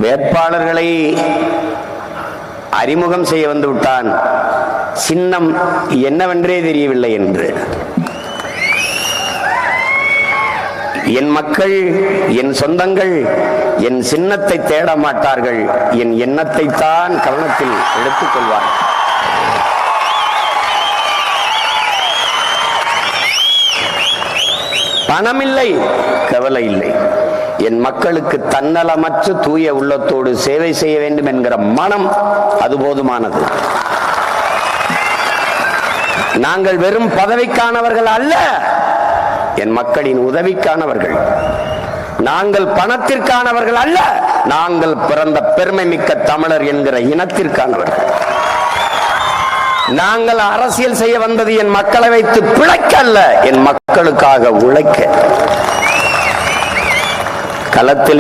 வேட்பாளர்களை அறிமுகம் செய்ய வந்து விட்டான். சின்னம் என்னவென்றே தெரியவில்லை என்று. என் மக்கள், என் சொந்தங்கள் என் சின்னத்தை தேட மாட்டார்கள், என் எண்ணத்தை தான் கவனத்தில் எடுத்துக் கொள்வார்கள். பணமில்லை, கவலை இல்லை. என் மக்களுக்கு தன்னலமற்ற தூய உள்ளத்தோடு சேவை செய்ய வேண்டும் என்கிற மனம் அது போதுமானது. நாங்கள் வெறும் பதவிக்கானவர்கள் அல்ல, என் மக்களின் உதவிக்கானவர்கள். நாங்கள் பணத்திற்கானவர்கள் அல்ல, நாங்கள் பிறந்த பெருமை மிக்க தமிழர் என்கிற இனத்திற்கானவர்கள். நாங்கள் அரசியல் செய்ய வந்தது என் மக்களை வைத்து பிழைக்க அல்ல, என் மக்களுக்காக உழைக்க. களத்தில்